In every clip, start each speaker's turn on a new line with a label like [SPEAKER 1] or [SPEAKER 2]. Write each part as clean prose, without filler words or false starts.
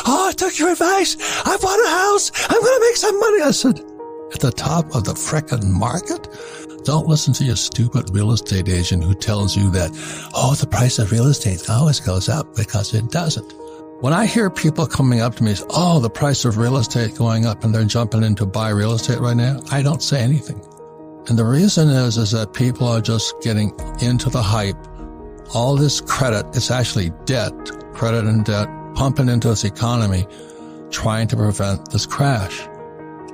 [SPEAKER 1] I took your advice. I bought a house. I'm going to make some money. I said, at the top of the frickin' market? Don't listen to your stupid real estate agent who tells you that, the price of real estate always goes up, because it doesn't. When I hear people coming up to me and say, the price of real estate going up and they're jumping in to buy real estate right now, I don't say anything. And the reason is that people are just getting into the hype. All this credit, it's actually debt, credit and debt, pumping into this economy, trying to prevent this crash.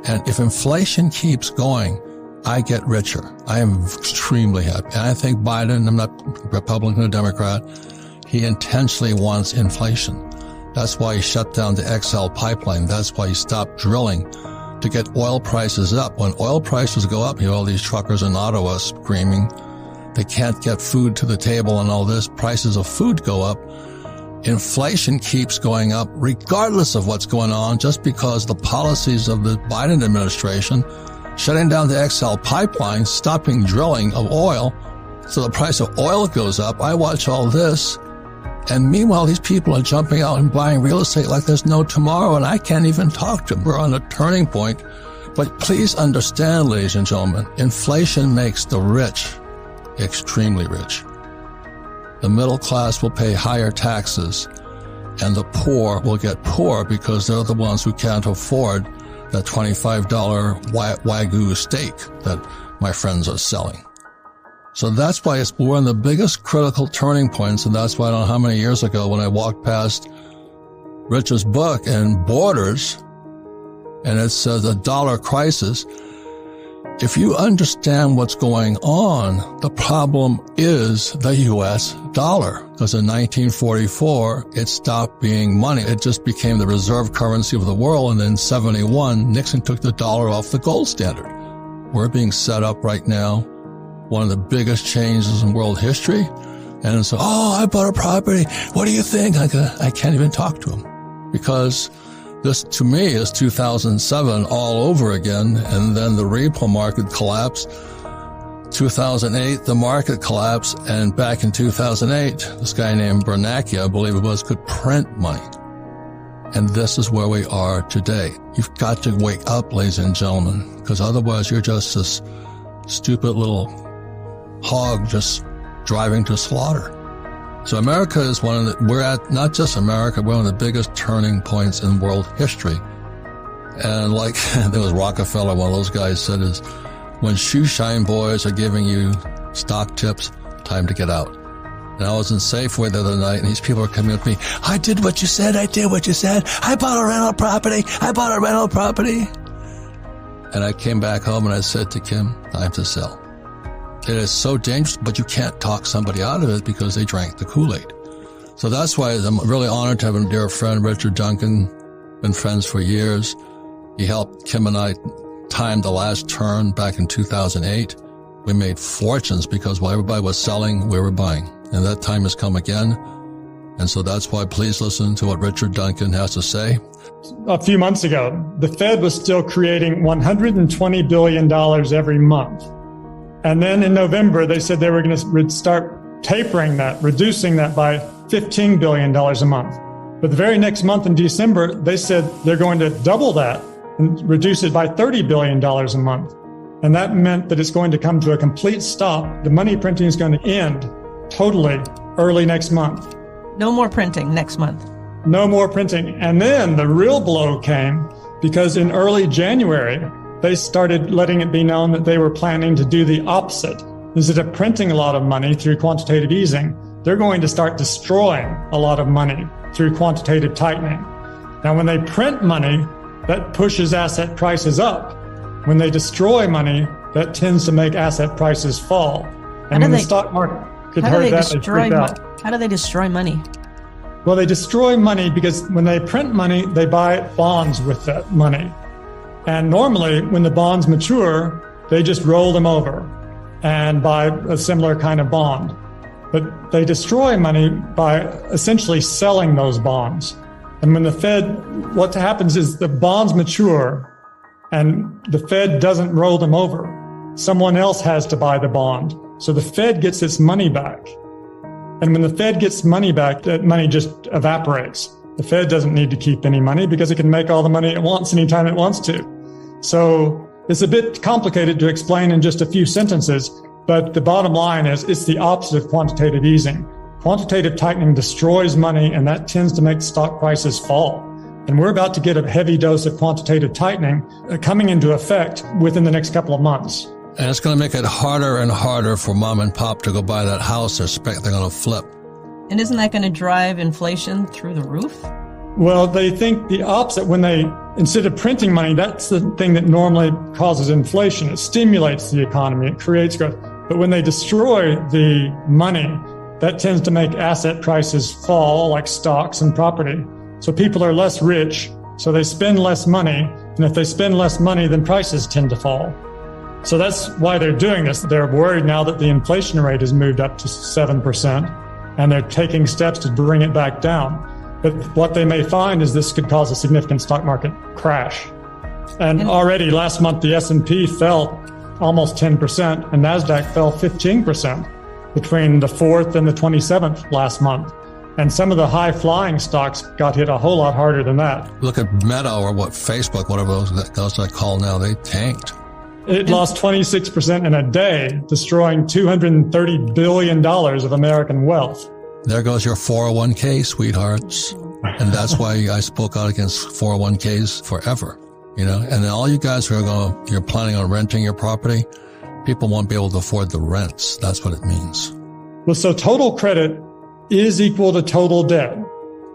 [SPEAKER 1] And if inflation keeps going, I get richer. I am extremely happy. And I think Biden, I'm not Republican or Democrat, he intentionally wants inflation. That's why he shut down the XL pipeline. That's why he stopped drilling to get oil prices up. When oil prices go up, all these truckers in Ottawa screaming they can't get food to the table and all this, prices of food go up. Inflation keeps going up regardless of what's going on, just because the policies of the Biden administration, shutting down the XL pipeline, stopping drilling of oil, so the price of oil goes up. I watch all this, and meanwhile these people are jumping out and buying real estate like there's no tomorrow, and I can't even talk to them. We're on a turning point. But please understand, ladies and gentlemen, inflation makes the rich extremely rich. The middle class will pay higher taxes, and the poor will get poor because they're the ones who can't afford that $25 Wagyu steak that my friends are selling. So that's why we're in the biggest critical turning points, and that's why I don't know how many years ago when I walked past Rich's book and Borders, and it says a dollar crisis. If you understand what's going on, the problem is the U.S. dollar. Because in 1944, it stopped being money. It just became the reserve currency of the world. And in 71, Nixon took the dollar off the gold standard. We're being set up right now, one of the biggest changes in world history. And so, I bought a property. What do you think? I can't even talk to him, because this, to me, is 2007 all over again, and then the repo market collapsed. 2008, the market collapsed, and back in 2008, this guy named Bernanke, I believe it was, could print money. And this is where we are today. You've got to wake up, ladies and gentlemen, because otherwise you're just this stupid little hog just driving to slaughter. So America is we're at, not just America, we're one of the biggest turning points in world history. And like, there was Rockefeller, one of those guys said is, when shoe shine boys are giving you stock tips, time to get out. And I was in Safeway the other night, and these people are coming up to me, I did what you said, I bought a rental property. And I came back home and I said to Kim, time to sell. It is so dangerous, but you can't talk somebody out of it because they drank the Kool-Aid. So that's why I'm really honored to have a dear friend, Richard Duncan, been friends for years. He helped Kim and I time the last turn back in 2008. We made fortunes because while everybody was selling, we were buying. And that time has come again. And so that's why please listen to what Richard Duncan has to say.
[SPEAKER 2] A few months ago, the Fed was still creating $120 billion every month. And then in November, they said they were going to start tapering that, reducing that by $15 billion a month. But the very next month in December, they said they're going to double that and reduce it by $30 billion a month. And that meant that it's going to come to a complete stop. The money printing is going to end totally early next month.
[SPEAKER 3] No more printing next month.
[SPEAKER 2] No more printing. And then the real blow came because in early January, they started letting it be known that they were planning to do the opposite. Instead of printing a lot of money through quantitative easing, they're going to start destroying a lot of money through quantitative tightening. Now, when they print money, that pushes asset prices up. When they destroy money, that tends to make asset prices fall. And when the stock market heard that, they freaked out.
[SPEAKER 3] How do they destroy money?
[SPEAKER 2] Well, they destroy money because when they print money, they buy bonds with that money. And normally, when the bonds mature, they just roll them over and buy a similar kind of bond. But they destroy money by essentially selling those bonds. And when the Fed, what happens is the bonds mature and the Fed doesn't roll them over. Someone else has to buy the bond. So the Fed gets its money back. And when the Fed gets money back, that money just evaporates. The Fed doesn't need to keep any money because it can make all the money it wants anytime it wants to. So it's a bit complicated to explain in just a few sentences, but the bottom line is it's the opposite of quantitative easing. Quantitative tightening destroys money, and that tends to make stock prices fall. And we're about to get a heavy dose of quantitative tightening coming into effect within the next couple of months.
[SPEAKER 1] And it's going to make it harder and harder for mom and pop to go buy that house they're going to flip.
[SPEAKER 3] And isn't that going to drive inflation through the roof?
[SPEAKER 2] Well, they think the opposite. When instead of printing money, that's the thing that normally causes inflation. It stimulates the economy. It creates growth. But when they destroy the money, that tends to make asset prices fall, like stocks and property. So people are less rich, so they spend less money. And if they spend less money, then prices tend to fall. So that's why they're doing this. They're worried now that the inflation rate has moved up to 7%, and they're taking steps to bring it back down. But what they may find is this could cause a significant stock market crash. And already last month, the S&P fell almost 10%, and NASDAQ fell 15% between the 4th and the 27th last month. And some of the high-flying stocks got hit a whole lot harder than that.
[SPEAKER 1] Look at Meta or Facebook, whatever those I call now, they tanked.
[SPEAKER 2] It lost 26% in a day, destroying $230 billion of American wealth.
[SPEAKER 1] There goes your 401k, sweethearts. And that's why I spoke out against 401ks forever, And then all you guys who are you're planning on renting your property, people won't be able to afford the rents. That's what it means.
[SPEAKER 2] Well, so total credit is equal to total debt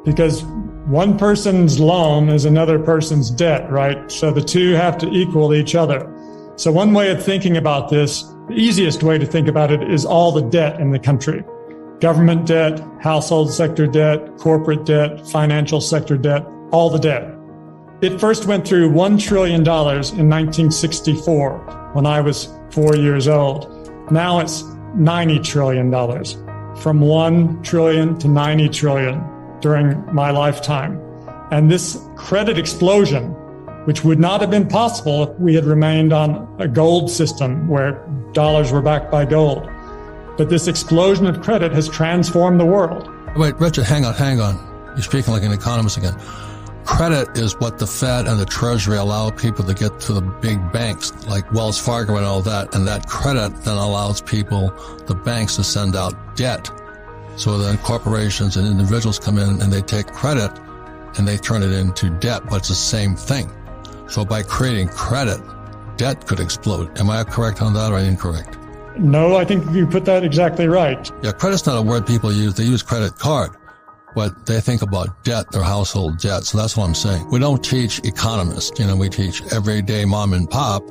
[SPEAKER 2] because one person's loan is another person's debt, right? So the two have to equal each other. So one way of thinking about this, the easiest way to think about it is all the debt in the country. Government debt, household sector debt, corporate debt, financial sector debt, all the debt. It first went through $1 trillion in 1964 when I was 4 years old. Now it's $90 trillion, from 1 trillion to 90 trillion during my lifetime. And this credit explosion, which would not have been possible if we had remained on a gold system where dollars were backed by gold. But this explosion of credit has transformed the world.
[SPEAKER 1] Wait, Richard, hang on. You're speaking like an economist again. Credit is what the Fed and the Treasury allow people to get to the big banks like Wells Fargo and all that. And that credit then allows people, the banks, to send out debt. So then corporations and individuals come in and they take credit and they turn it into debt, but it's the same thing. So by creating credit, debt could explode. Am I correct on that or incorrect?
[SPEAKER 2] No, I think you put that exactly right.
[SPEAKER 1] Yeah, credit's not a word people use. They use credit card, but they think about debt, their household debt. So that's what I'm saying. We don't teach economists. We teach everyday mom and pop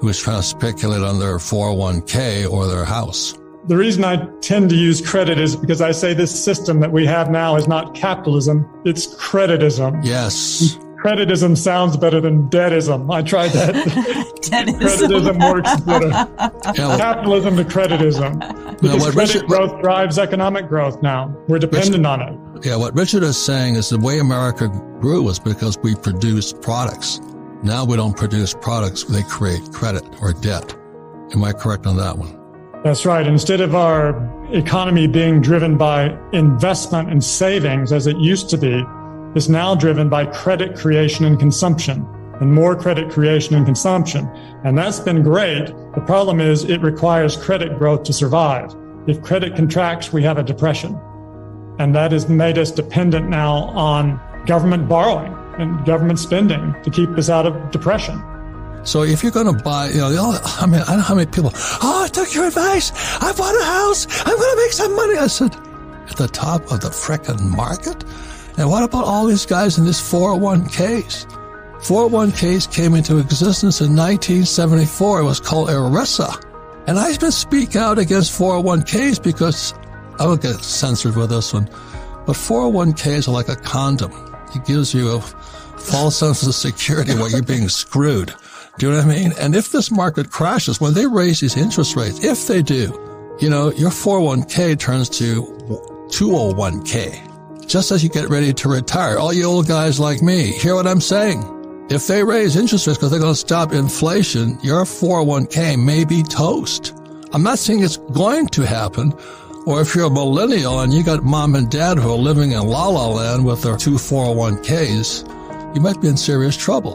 [SPEAKER 1] who is trying to speculate on their 401k or their house.
[SPEAKER 2] The reason I tend to use credit is because I say this system that we have now is not capitalism, it's creditism.
[SPEAKER 1] Yes.
[SPEAKER 2] Creditism sounds better than debtism. I tried that. Creditism works better. Yeah, capitalism to creditism. Because credit growth drives economic growth now. We're dependent on it.
[SPEAKER 1] Yeah, what Richard is saying is the way America grew was because we produced products. Now we don't produce products, they create credit or debt. Am I correct on that one?
[SPEAKER 2] That's right. Instead of our economy being driven by investment and savings as it used to be, it's now driven by credit creation and consumption, and more credit creation and consumption. And that's been great. The problem is it requires credit growth to survive. If credit contracts, we have a depression. And that has made us dependent now on government borrowing and government spending to keep us out of depression.
[SPEAKER 1] So if you're going to buy, I don't know how many people, I took your advice. I bought a house. I'm going to make some money. I said, at the top of the frickin' market? And what about all these guys in this 401ks? 401ks came into existence in 1974. It was called ERISA. And I've been speaking out against 401ks because I will get censored with this one. But 401ks are like a condom. It gives you a false sense of security while you're being screwed. Do you know what I mean? And if this market crashes, when they raise these interest rates, if they do, your 401k turns to 201k. Just as you get ready to retire, all you old guys like me, hear what I'm saying? If they raise interest rates because they're going to stop inflation, your 401k may be toast. I'm not saying it's going to happen. Or if you're a millennial and you got mom and dad who are living in la la land with their 2 401ks, you might be in serious trouble.